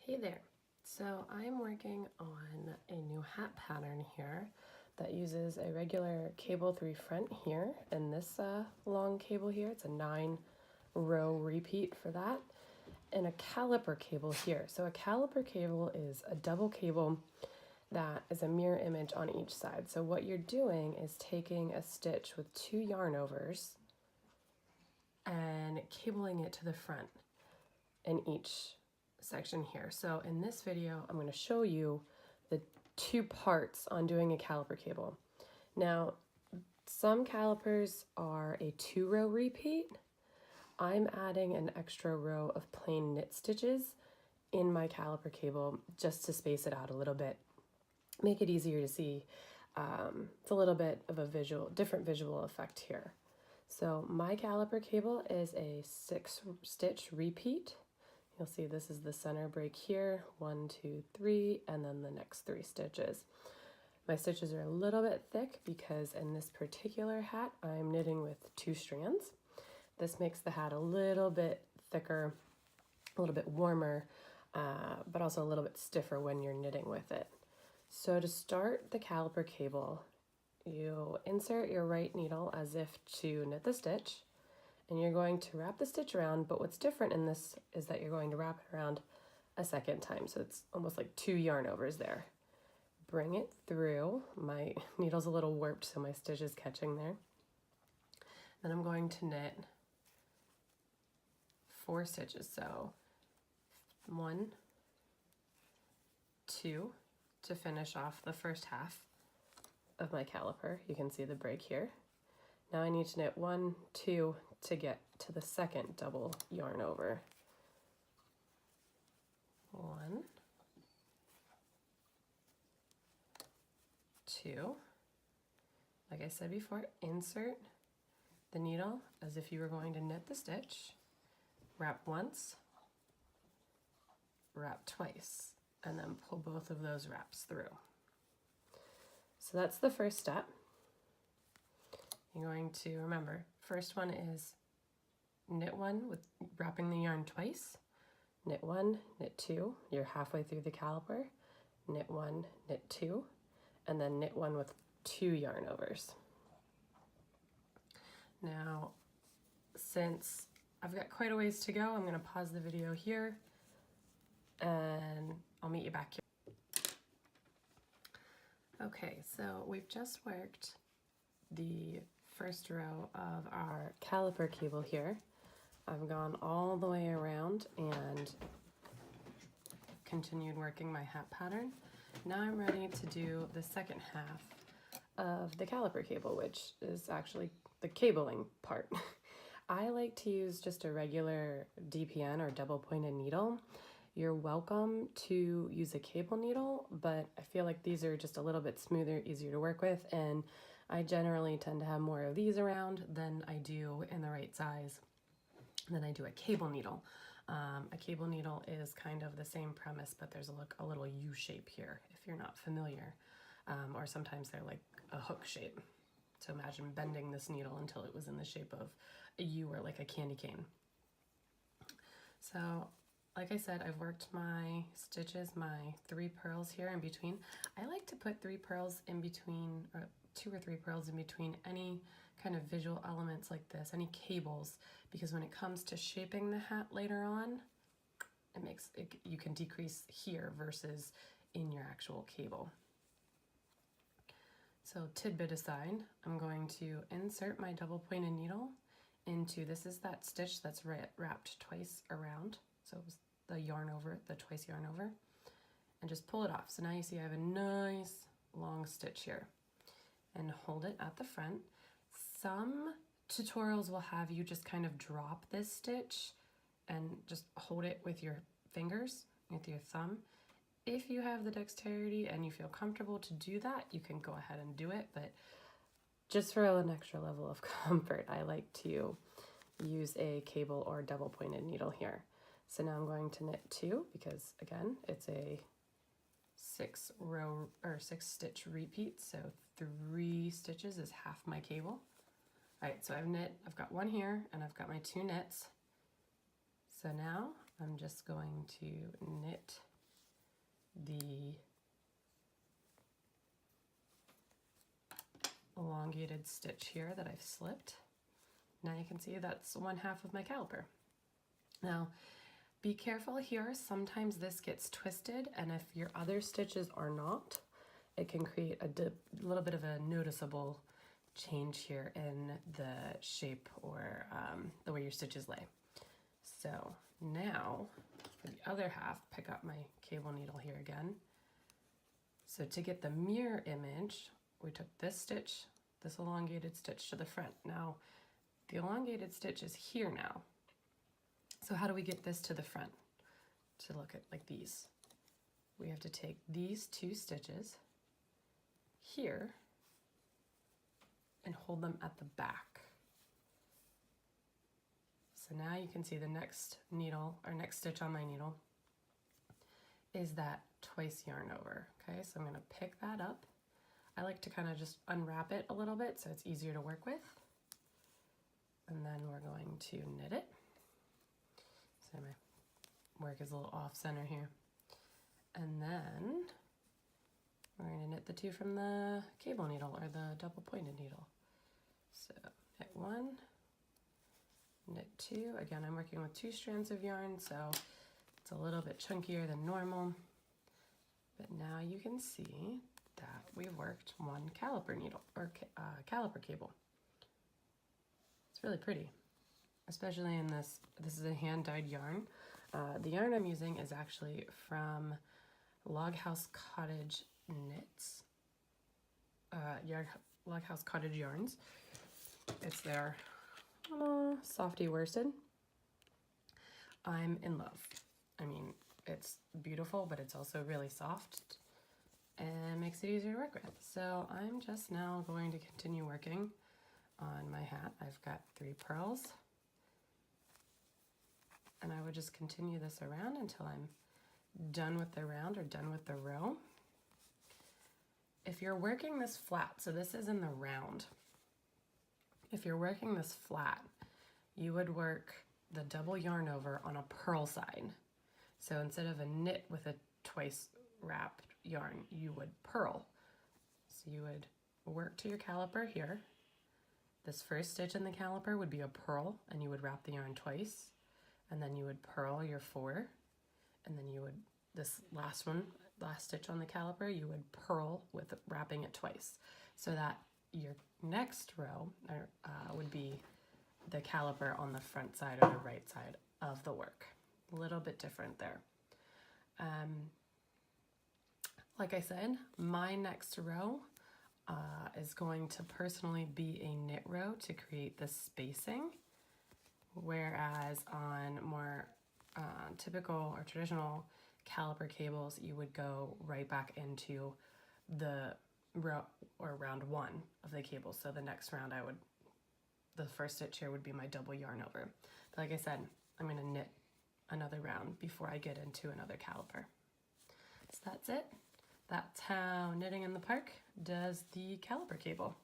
Hey there. So I'm working on a new hat pattern here that uses a regular cable 3 front here and this long cable here. It's a 9-row repeat for that, and a caliper cable here. So a caliper cable is a double cable that is a mirror image on each side. So what you're doing is taking a stitch with 2 yarn overs and cabling it to the front in each section here. So in this video, I'm going to show you the 2 parts on doing a caliper cable. Now, some calipers are a 2-row repeat. I'm adding an extra row of plain knit stitches in my caliper cable just to space it out a little bit, make it easier to see. It's a little bit of a different visual effect here. So my caliper cable is a 6-stitch repeat. You'll see this is the center break here, 1, 2, 3, and then the next 3 stitches. My stitches are a little bit thick because in this particular hat, I'm knitting with 2 strands. This makes the hat a little bit thicker, a little bit warmer, but also a little bit stiffer when you're knitting with it. So to start the caliper cable, you insert your right needle as if to knit the stitch, and you're going to wrap the stitch around, but what's different in this is that you're going to wrap it around a second time, so it's almost like 2 yarn overs there. Bring it through. My needle's a little warped, so my stitch is catching there. Then I'm going to knit 4 stitches, so 1, 2, to finish off the first half of my caliper. You can see the break here. Now I need to knit 1, 2 to get to the second double yarn over. 1, 2. Like I said before, insert the needle as if you were going to knit the stitch. Wrap once, wrap twice, and then pull both of those wraps through. So that's the first step. You're going to remember, first one is knit 1 with wrapping the yarn twice, knit 1, knit 2, you're halfway through the caliper, knit 1, knit 2, and then knit 1 with 2 yarn overs. Now, since I've got quite a ways to go, I'm going to pause the video here and I'll meet you back here. Okay, so we've just worked the first row of our caliper cable here. I've gone all the way around and continued working my hat pattern. Now I'm ready to do the second half of the caliper cable, which is actually the cabling part. I like to use just a regular DPN or double pointed needle. You're welcome to use a cable needle, but I feel like these are just a little bit smoother, easier to work with, and I generally tend to have more of these around than I do in the right size than I do a cable needle. A cable needle is kind of the same premise, but there's a little U shape here if you're not familiar, or sometimes they're like a hook shape. So imagine bending this needle until it was in the shape of a U or like a candy cane. So like I said, I've worked my stitches, my 3 pearls here in between. I like to put 3 pearls in between, or 2 or 3 pearls in between any kind of visual elements like this, any cables, because when it comes to shaping the hat later on, it makes it, you can decrease here versus in your actual cable. So tidbit aside, I'm going to insert my double pointed needle into, this is that stitch that's wrapped twice around, so it was the yarn over, the twice yarn over, and just pull it off. So now you see I have a nice long stitch here, and hold it at the front. Some tutorials will have you just kind of drop this stitch and just hold it with your fingers, with your thumb. If you have the dexterity and you feel comfortable to do that, you can go ahead and do it, but just for an extra level of comfort, I like to use a cable or double pointed needle here. So now I'm going to knit 2 because again, it's a 6-row or 6-stitch repeat, so 3 stitches is half my cable. All right, so I've got 1 here and I've got my 2 knits. So now I'm just going to knit the elongated stitch here that I've slipped. Now you can see that's 1/2 of my caliper. Now, be careful here. Sometimes this gets twisted, and if your other stitches are not, it can create a little bit of a noticeable change here in the shape or the way your stitches lay. So now, for the other half, pick up my cable needle here again. So to get the mirror image, we took this stitch, this elongated stitch to the front. Now, the elongated stitch is here now. So how do we get this to the front? To look at like these. We have to take these 2 stitches here and hold them at the back. So now you can see the next needle, or next stitch on my needle, is that twice yarn over. Okay, so I'm gonna pick that up. I like to kind of just unwrap it a little bit so it's easier to work with. And then we're going to knit it. So my work is a little off center here. And then we're going to knit the 2 from the cable needle or the double pointed needle. So knit 1, knit 2. Again, I'm working with 2 strands of yarn, so it's a little bit chunkier than normal. But now you can see that we've worked 1 caliper needle or caliper cable. It's really pretty, especially in this. This is a hand-dyed yarn. The yarn I'm using is actually from Log House Cottage Knits. Log House Cottage Yarns. It's their softy worsted. I'm in love. I mean, it's beautiful, but it's also really soft and makes it easier to work with. So I'm just now going to continue working on my hat. I've got 3 pearls, and I would just continue this around until I'm done with the round or done with the row. If you're working this flat, so this is in the round, if you're working this flat, you would work the double yarn over on a purl side. So instead of a knit with a twice wrapped yarn, you would purl. So you would work to your caliper here. This first stitch in the caliper would be a purl, and you would wrap the yarn twice, and then you would purl your 4, and then you would, this last stitch on the caliper, you would purl with wrapping it twice, so that your next row would be the caliper on the front side or the right side of the work. A little bit different there. Like I said, my next row is going to personally be a knit row to create the spacing, whereas on more typical or traditional caliper cables, you would go right back into the row or round 1 of the cable. So the next round the first stitch here would be my double yarn over. But like I said, I'm going to knit another round before I get into another caliper. So that's it. That's how Knitting in the Park does the caliper cable.